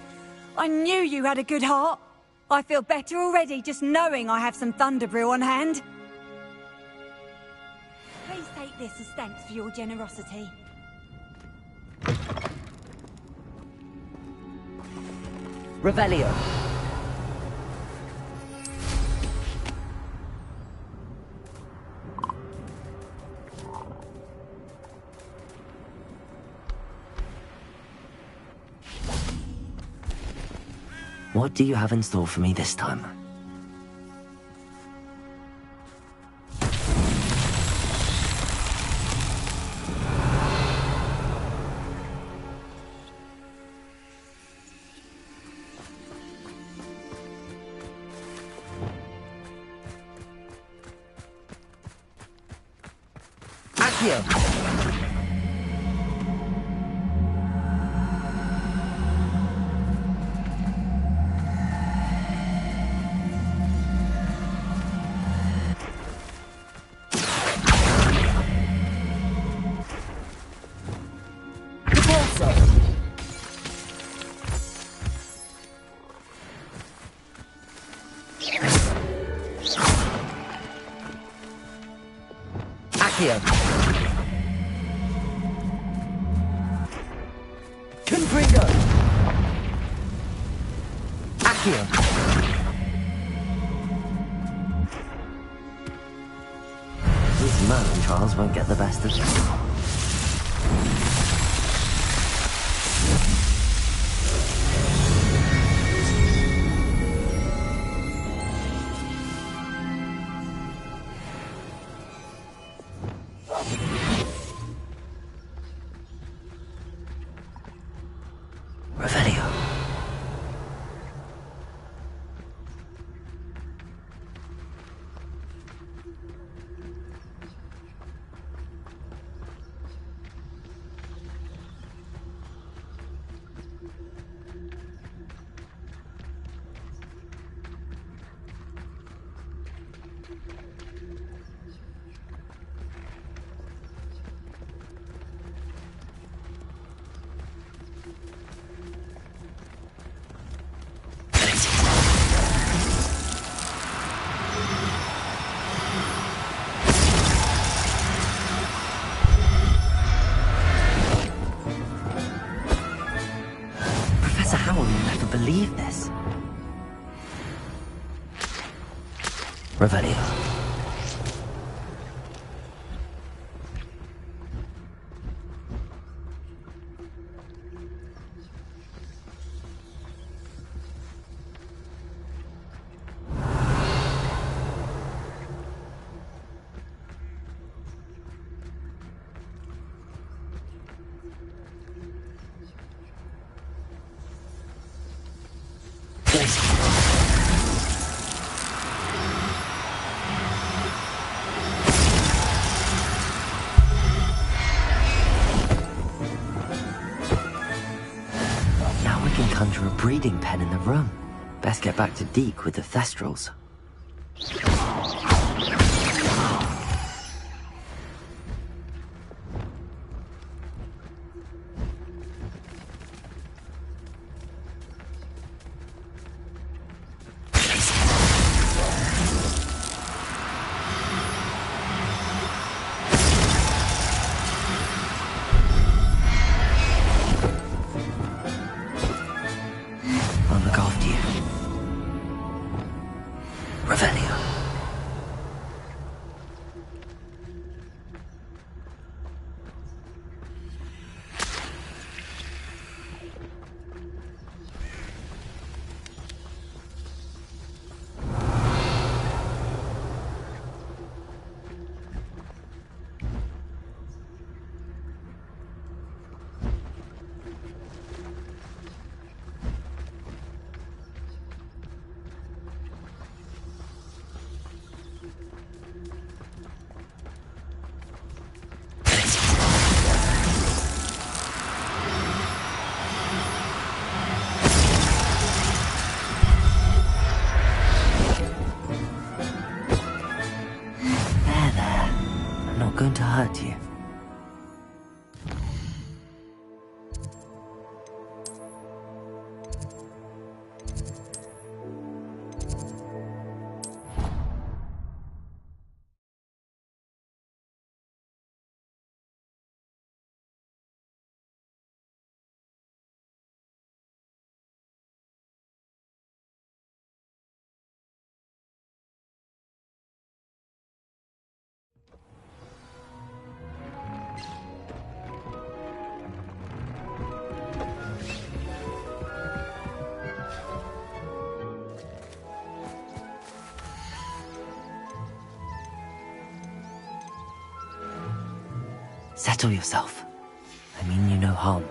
I knew you had a good heart. I feel better already just knowing I have some thunder brew on hand. Please take this as thanks for your generosity. Revelio. What do you have in store for me this time? Accio! Accio! Confringo! Accio! These Merlin trials won't get the best of me. Professor Howell will never believe this. Revelio. Conjure a breeding pen in the room. Best get back to Deke with the Thestrals. Going to hurt you. Settle yourself. I mean you no harm.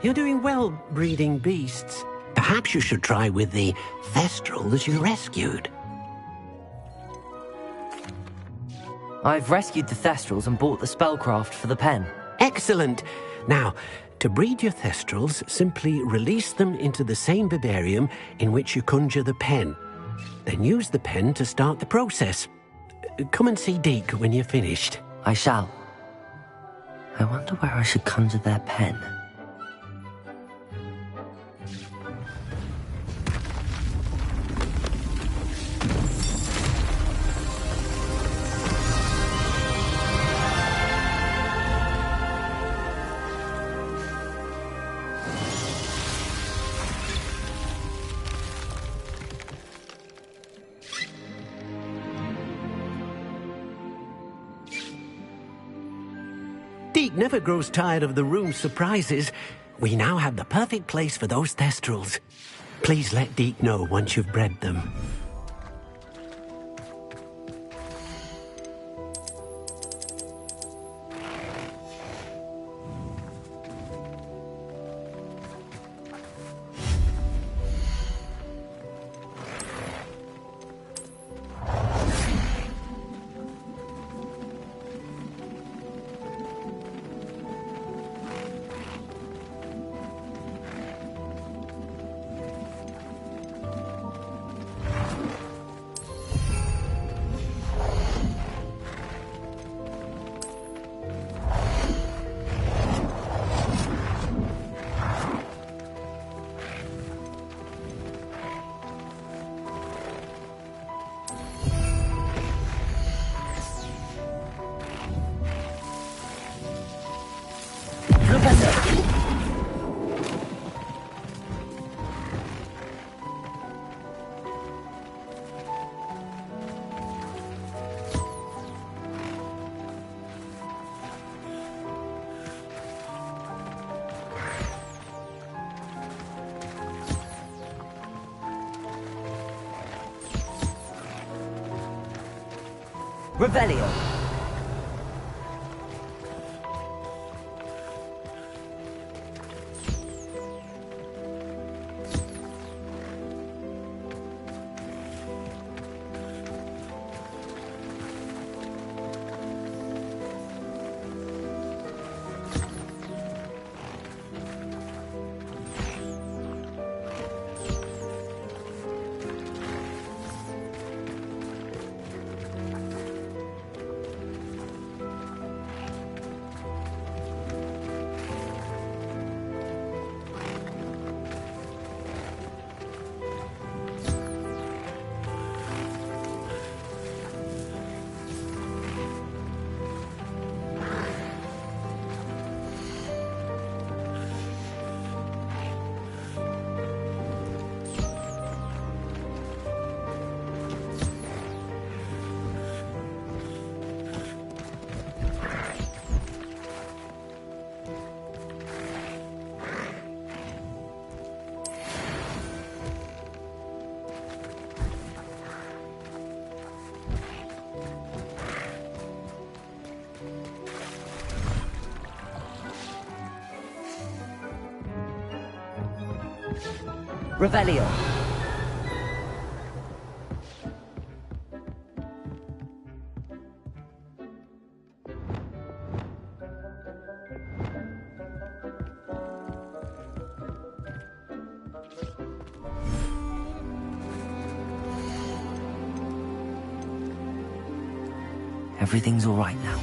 You're doing well breeding beasts. Perhaps you should try with the Thestrals you rescued. I've rescued the Thestrals and bought the spellcraft for the pen. Excellent. Now, to breed your Thestrals, simply release them into the same vivarium in which you conjure the pen. Then use the pen to start the process. Come and see Deke when you're finished. I shall. I wonder where I should conjure their pen. Deek never grows tired of the room's surprises. We now have the perfect place for those thestrals. Please let Deek know once you've bred them. Revelio. Revelio. Everything's all right now.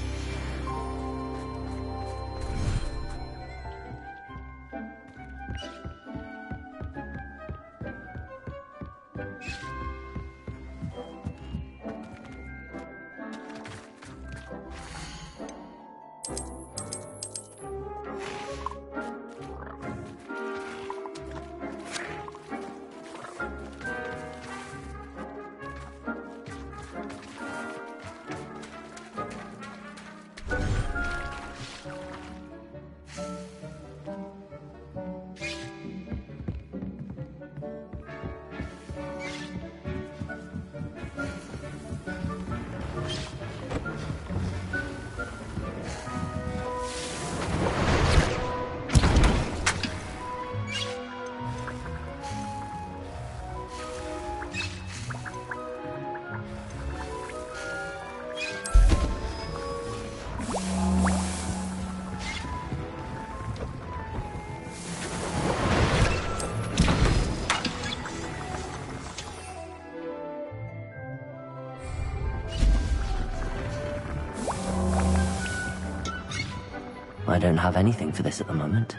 I don't have anything for this at the moment.